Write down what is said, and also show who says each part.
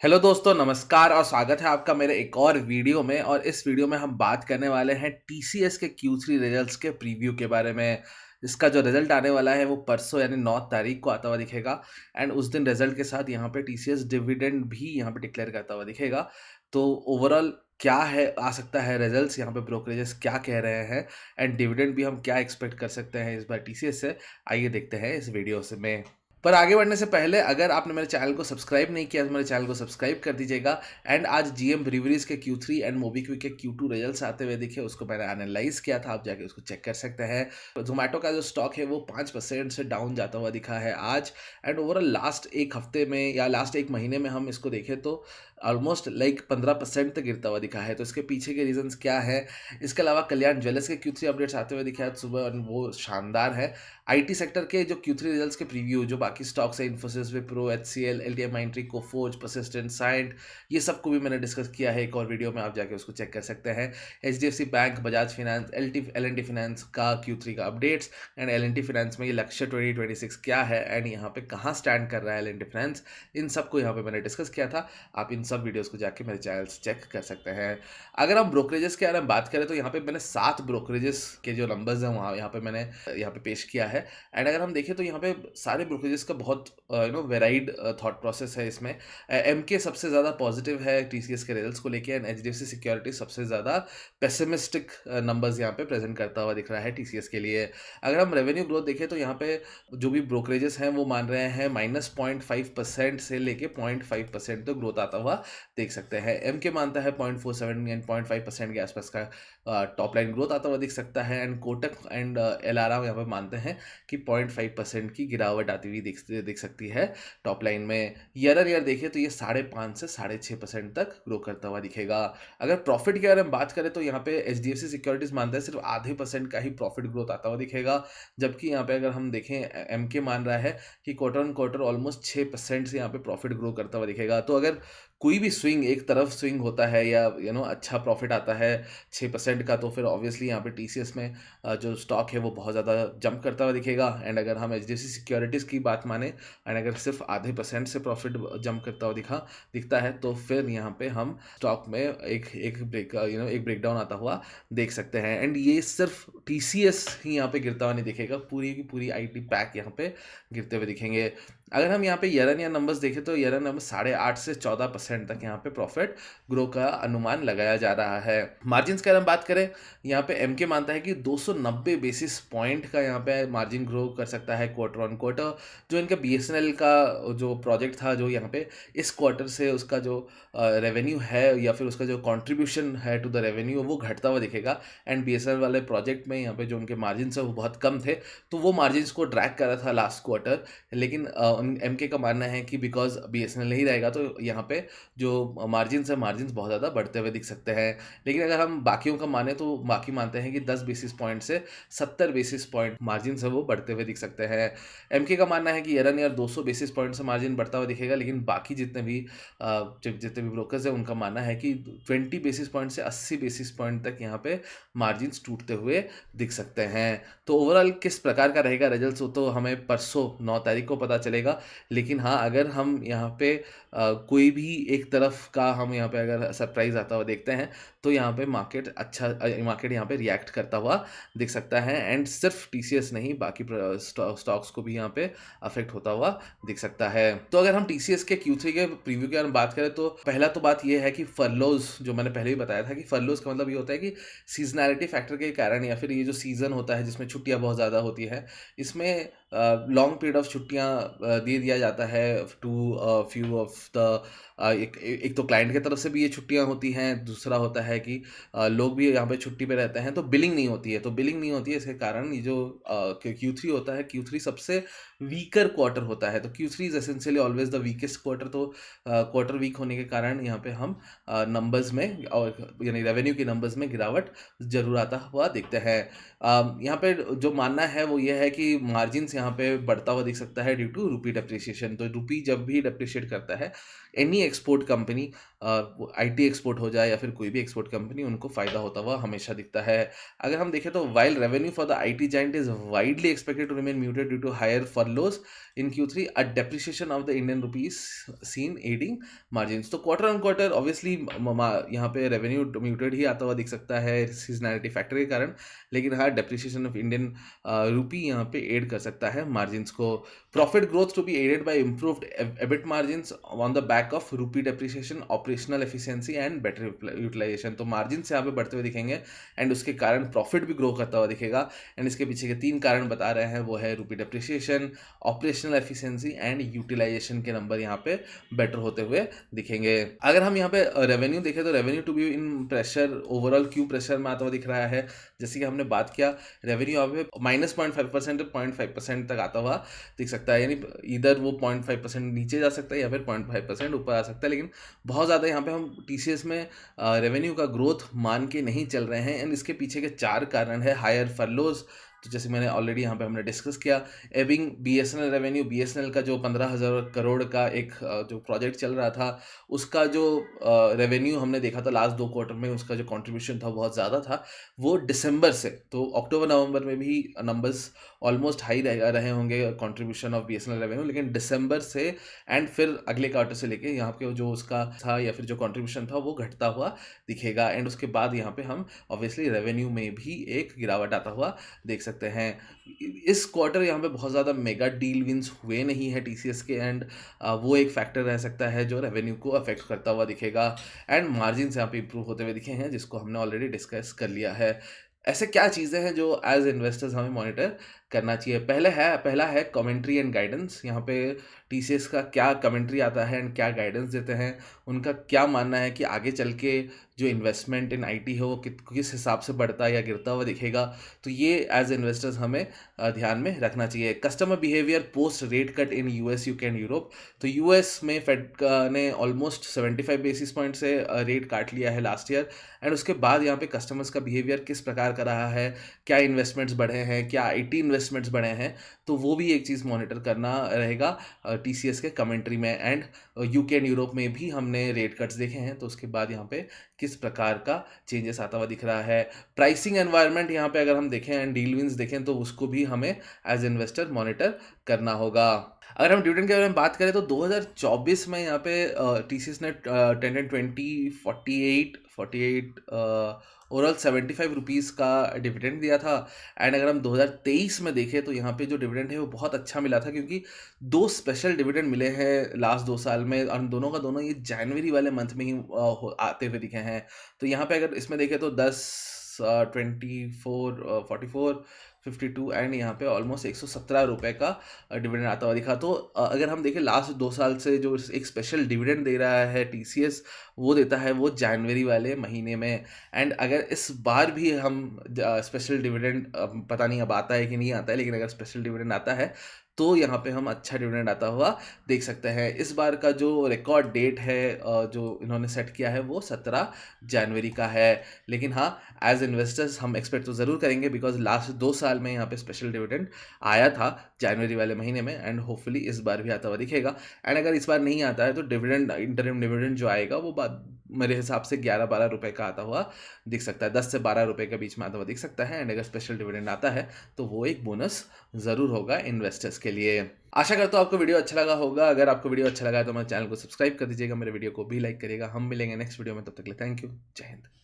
Speaker 1: Hello दोस्तों, नमस्कार और स्वागत है आपका मेरे एक और वीडियो में। और इस वीडियो में हम बात करने वाले हैं टीसीएस के Q3 रिजल्ट्स के प्रीव्यू के बारे में। इसका जो रिजल्ट आने वाला है वो परसों यानी 9 तारीख को आता हुआ दिखेगा। एंड उस दिन रिजल्ट के साथ यहाँ पे टीसीएस डिविडेंड भी यहाँ पे डिक्लेयर करता हुआ दिखेगा। तो ओवरऑल क्या है आ सकता है रिजल्ट्स, यहाँ पे ब्रोकरेजेस क्या कह रहे हैं एंड डिविडेंड भी हम क्या एक्सपेक्ट कर सकते हैं इस बार टीसीएस से, आइए देखते हैं इस वीडियो से में। पर आगे बढ़ने से पहले अगर आपने मेरे चैनल को सब्सक्राइब नहीं किया तो मेरे चैनल को सब्सक्राइब कर दीजिएगा। एंड आज जीएम ब्रीवरीज के Q3 एंड मोबीक्विक के Q2 रिजल्ट्स आते हुए दिखे, उसको मैंने एनालाइज किया था, आप जाके उसको चेक कर सकते हैं। जोमेटो का जो स्टॉक है वो 5% से डाउन जाता हुआ दिखा है आज। एंड ओवरऑल लास्ट एक हफ्ते में या लास्ट एक महीने में हम इसको देखें तो ऑलमोस्ट लाइक 15% तक गिरता हुआ दिखा है। तो इसके पीछे के रीजंस क्या है? इसके अलावा कल्याण ज्वेलर्स के Q3 अपडेट्स आते हुए दिखे आज सुबह और वो शानदार है। आईटी सेक्टर के जो Q3 रिजल्ट्स के प्रीव्यू, जो बाकी स्टॉक्स है इन्फोसिस, विप्रो, एचसीएल, एलटीआई माइंट्री, कोफोर्ज, परसिस्टेंट, साइंट, ये सबको भी मैंने डिस्कस किया है एक और वीडियो में, आप जाके उसको चेक कर सकते हैं। HDFC bank, Bajaj finance, L&T finance का Q3 का अपडेट्स एंड एल&टी फाइनेंस में ये लक्ष्य 2026 क्या है एंड यहाँ पे कहाँ स्टैंड कर रहा है एल&टी फाइनेंस, इन सबको यहाँ पे मैंने डिस्कस किया था। आप इन सब वीडियोज़ को जाके मेरे चैनल से चेक कर सकते हैं। अगर हम ब्रोकरेजेस के बारे में बात करें तो यहाँ पे मैंने 7 ब्रोकरेजेस के जो नंबर्स हैं वहाँ यहाँ पे मैंने यहाँ पे पेश किया है। एंड अगर हम देखें तो यहाँ पे सारे ब्रोकरेजेस का बहुत वेराइड थॉट प्रोसेस है इसमें। एमके सबसे ज़्यादा पॉजिटिव है टीसीएस के रिजल्ट्स को लेके एंड एचडीएफसी सिक्योरिटी सबसे ज़्यादा पेसिमिस्टिक नंबर्स यहाँ पे प्रेजेंट करता हुआ दिख रहा है टीसीएस के लिए। अगर हम रेवेन्यू ग्रोथ देखें तो यहाँ पे जो भी ब्रोकरेजेस हैं वो मान रहे हैं -0.5% से लेके 0.5% तक ग्रोथ आता हुआ देख सकते हैं। एमके मानता है 0.47 एंड 0.5% के आसपास का टॉप लाइन ग्रोथ आता हुआ दिख सकता है। एंड कोटक एंड एलआरआर यहाँ पे मानते हैं कि 0.5% की गिरावट आती हुई दिख सकती है टॉप लाइन में। ईयर देखें तो ये 5.5 से 6.5% तक ग्रो करता हुआ दिखेगा। अगर प्रॉफिट के बारे में बात करें तो यहाँ पे एचडीएफसी सिक्योरिटीज मानता है सिर्फ आधे % का ही प्रॉफिट ग्रोथ आता हुआ दिखेगा। जबकि यहाँ पे अगर हम देखें एमके मान रहा है कि क्वार्टर ऑन क्वार्टर ऑलमोस्ट 6% से यहाँ पे प्रॉफिट ग्रो करता हुआ दिखेगा। तो अगर कोई भी स्विंग एक तरफ स्विंग होता है या अच्छा प्रॉफिट आता है 6% का, तो फिर ऑब्वियसली यहाँ पे टीसीएस में जो स्टॉक है वो बहुत ज़्यादा जंप करता हुआ दिखेगा। एंड अगर हम एचडीएफसी सिक्योरिटीज़ की बात माने एंड अगर सिर्फ आधे % से प्रॉफिट जंप करता हुआ दिखता है तो फिर यहाँ पे हम स्टॉक में एक ब्रेकडाउन आता हुआ देख सकते हैं। एंड ये सिर्फ टीसीएस ही यहाँ पे गिरता हुआ नहीं दिखेगा, पूरी की पूरी आईटी पैक यहाँ पे गिरते हुए दिखेंगे। अगर हम यहाँ पे ईयर नंबर्स देखें तो ईयर नंबर 8.5 से 14% तक यहाँ पे प्रॉफिट ग्रो का अनुमान लगाया जा रहा है। मार्जिन की अगर हम बात करें, यहाँ पे एमके मानता है कि 290 बेसिस पॉइंट का यहाँ पे मार्जिन ग्रो कर सकता है क्वार्टर ऑन क्वार्टर। जो इनका बीएसएनएल का जो प्रोजेक्ट था, जो यहाँ पे इस क्वार्टर से उसका जो रेवेन्यू है या फिर उसका जो कॉन्ट्रीब्यूशन है टू द रेवेन्यू वो घटता हुआ दिखेगा। एंड बीएसएनएल वाले प्रोजेक्ट में यहाँ पे जो उनके मार्जिन है वो बहुत कम थे, तो वो मार्जिन को ड्रैग कर रहा था लास्ट क्वार्टर। लेकिन एमके का मानना है कि बिकॉज बीएसएनएल नहीं रहेगा तो यहाँ पे जो मार्जिन है मार्जिन बहुत ज़्यादा बढ़ते हुए दिख सकते हैं। लेकिन अगर हम बाकियों का माने तो बाकी मानते हैं कि 10 बेसिस पॉइंट से 70 बेसिस पॉइंट मार्जिन है वो बढ़ते हुए दिख सकते हैं। एमके का मानना है कि ईयर 200 बेसिस पॉइंट से मार्जिन बढ़ता हुआ दिखेगा। लेकिन बाकी जितने भी ब्रोकर्स हैं उनका मानना है कि 20 बेसिस पॉइंट से 80 बेसिस पॉइंट तक यहाँ पे मार्जिन टूटते हुए दिख सकते हैं। तो ओवरऑल किस प्रकार का रहेगा रिजल्ट्स वो तो हमें परसों 9 तारीख को पता चलेगा। लेकिन हाँ, अगर हम यहाँ पे कोई भी एक तरफ का हम यहाँ पे अगर सरप्राइज आता हुआ देखते हैं तो यहाँ पे मार्केट यहाँ पे रिएक्ट करता हुआ दिख सकता है। एंड सिर्फ टीसीएस नहीं, बाकी स्टॉक्स को भी यहाँ पे अफेक्ट होता हुआ दिख सकता है। तो अगर हम टीसीएस के Q3 के प्रीव्यू के बारे में बात करें तो पहला तो बात ये है कि फर्लोज, जो मैंने पहले भी बताया था कि फर्लोज का मतलब ये होता है कि सीजनैलिटी फैक्टर के कारण या फिर ये जो सीज़न होता है जिसमें छुट्टियां बहुत ज़्यादा होती है, इसमें लॉन्ग पीरियड ऑफ छुट्टियां दे दिया जाता है टू फ्यू ऑफ द एक तो क्लाइंट की तरफ से भी ये छुट्टियां होती हैं, दूसरा होता है कि लोग भी यहाँ पे छुट्टी पे रहते हैं तो बिलिंग नहीं होती है। इसके कारण ये जो Q3 होता है, Q3 सबसे वीकर क्वार्टर होता है। तो Q3 is essentially always the weakest quarter. तो क्वार्टर वीक होने के कारण यहाँ पे हम नंबर्स में और यानी रेवेन्यू के नंबर्स में गिरावट जरूर आता हुआ दिखते हैं। यहाँ पे जो मानना है वो ये है कि मार्जिन यहाँ पे बढ़ता हुआ दिख सकता है ड्यू टू रुपी डेप्रिसिएशन। तो रुपी जब भी डेप्रिशिएट करता है any export company, IT export हो जाए या फिर कोई भी एक्सपोर्ट कंपनी, उनको फ़ायदा होता हुआ हमेशा दिखता है। अगर हम देखें तो while revenue for the IT giant is widely expected to remain muted due to higher फurloughs in Q3, a depreciation of the Indian rupees seen aiding margins. तो क्वार्टर ऑन क्वार्टर ऑब्वियसली यहाँ पे रेवेन्यू म्यूटेड ही आता हुआ दिख सकता है seasonality factor के कारण, लेकिन हाँ, डेप्रिसिएशन ऑफ इंडियन रूपी यहाँ पे एड कर सकता है मार्जिन्स को। Profit growth to be aided by improved EBIT margins on the back of rupee depreciation, operational efficiency and better utilisation. तो मार्जिन्स यहाँ पे बढ़ते हुए दिखेंगे एंड उसके कारण प्रॉफिट भी ग्रो करता हुआ दिखेगा। एंड इसके पीछे के 3 कारण बता रहे हैं, वो है rupee depreciation, operational efficiency and utilisation के नंबर यहाँ पे बेटर होते हुए दिखेंगे। अगर हम यहाँ पे रेवेन्यू देखें तो revenue to be in pressure, overall Q pressure में आता हुआ दिख रहा है। जैसे कि हमने बात किया, रेवेन्यू यहाँ पे -0.5% से 0.5% तक आता हुआ दिख सकता है, यानी इधर वो 0.5% नीचे जा सकता है या फिर 0.5% ऊपर आ सकता है, लेकिन बहुत ज़्यादा यहाँ पे हम टीसीएस में रेवेन्यू का ग्रोथ मान के नहीं चल रहे हैं। एंड इसके पीछे के 4 कारण है। हायर फर्लोज, तो जैसे मैंने ऑलरेडी यहाँ पे हमने डिस्कस किया। एबिंग बीएसएनएल रेवेन्यू, बीएसएनएल का जो 15,000 करोड़ का एक जो प्रोजेक्ट चल रहा था, उसका जो रेवेन्यू हमने देखा था लास्ट 2 क्वार्टर में, उसका जो कंट्रीब्यूशन था बहुत ज़्यादा था। वो दिसंबर से, तो अक्टूबर नवंबर में भी नंबर्स ऑलमोस्ट हाई रहे होंगे कंट्रीब्यूशन ऑफ बीएसएनएल रेवेन्यू, लेकिन दिसंबर से एंड फिर अगले क्वार्टर से लेके यहाँ पे जो उसका था या फिर जो कंट्रीब्यूशन था वो घटता हुआ दिखेगा। एंड उसके बाद यहाँ पे हम ऑब्वियसली रेवेन्यू में भी एक गिरावट आता हुआ देख सकते हैं। इस क्वार्टर यहाँ पे बहुत ज़्यादा मेगा डील विंस हुए नहीं है टीसीएस के, एंड वो एक फैक्टर रह सकता है जो रेवेन्यू को अफेक्ट करता हुआ दिखेगा। एंड मार्जिन्स यहाँ पे इंप्रूव होते हुए दिखे हैं, जिसको हमने ऑलरेडी डिस्कस कर लिया है। ऐसे क्या चीज़ें हैं जो एज इन्वेस्टर्स हमें मॉनिटर करना चाहिए? पहला है कमेंट्री एंड गाइडेंस। यहाँ पे टीसीएस का क्या कमेंट्री आता है एंड क्या गाइडेंस देते हैं, उनका क्या मानना है कि आगे चल के जो इन्वेस्टमेंट इन आईटी है वो किस हिसाब से बढ़ता या गिरता हुआ दिखेगा। तो ये एज इन्वेस्टर्स हमें ध्यान में रखना चाहिए। Customer behaviour post rate cut in US, UK and Europe. तो यूएस में फेड ने ऑलमोस्ट 75 बेसिस पॉइंट से रेट काट लिया है लास्ट ईयर। एंड उसके बाद यहाँ पे कस्टमर्स का बिहेवियर किस प्रकार का रहा है, क्या इन्वेस्टमेंट्स बढ़े हैं, क्या आईटी इन्वेस्टमेंट्स बढ़े हैं, तो वो भी एक चीज़ मॉनिटर करना रहेगा टीसीएस के कमेंट्री में। एंड यूके एंड यूरोप में भी हमने रेट कट्स देखे हैं, तो उसके बाद यहाँ पे किस प्रकार का चेंजेस आता हुआ दिख रहा है। प्राइसिंग एनवायरनमेंट यहाँ पे अगर हम देखें एंड डील विंस देखें, तो उसको भी हमें एज इन्वेस्टर मॉनिटर करना होगा। अगर हम डिविडेंड के बारे में बात करें तो 2024 में यहाँ पे टीसीएस ने 10 20 48 ओवरऑल 75 रुपीज़ का डिविडेंड दिया था। एंड अगर हम 2023 में देखें तो यहाँ पे जो डिविडेंड है वो बहुत अच्छा मिला था, क्योंकि 2 स्पेशल डिविडेंड मिले हैं लास्ट 2 साल में, और दोनों का दोनों ये जनवरी वाले मंथ में ही आते हुए दिखे हैं। तो यहाँ पे अगर इसमें देखें तो 10 24 44 52 एंड यहाँ पे ऑलमोस्ट 117 रुपये का डिविडेंड आता हुआ दिखा। तो अगर हम देखें लास्ट 2 साल से जो एक स्पेशल डिविडेंड दे रहा है टीसीएस, वो देता है वो जनवरी वाले महीने में। एंड अगर इस बार भी हम स्पेशल डिविडेंड, पता नहीं अब आता है कि नहीं आता है, लेकिन अगर स्पेशल डिविडेंड आता है तो यहाँ पे हम अच्छा डिविडेंड आता हुआ देख सकते हैं। इस बार का जो रिकॉर्ड डेट है जो इन्होंने सेट किया है वो 17 जनवरी का है। लेकिन हाँ, एज इन्वेस्टर्स हम एक्सपेक्ट तो ज़रूर करेंगे, बिकॉज लास्ट 2 साल में यहाँ पे स्पेशल डिविडेंड आया था जनवरी वाले महीने में, एंड होपफुली इस बार भी आता हुआ दिखेगा। एंड अगर इस बार नहीं आता है तो डिविडेंड, इंटरिम डिविडेंड जो आएगा वो मेरे हिसाब से 11-12 रुपये का आता हुआ दिख सकता है, 10 से 12 रुपये के बीच में आता हुआ दिख सकता है। एंड अगर स्पेशल डिविडेंड आता है तो वो एक बोनस ज़रूर होगा इन्वेस्टर्स के लिए। आशा करता हूँ आपको वीडियो अच्छा लगा होगा। अगर आपको वीडियो अच्छा लगा है तो मेरे चैनल को सब्सक्राइब कर दीजिएगा, मेरे वीडियो को भी लाइक करिएगा। हम मिलेंगे नेक्स्ट वीडियो में, तब तक के लिए थैंक यू, जय हिंद।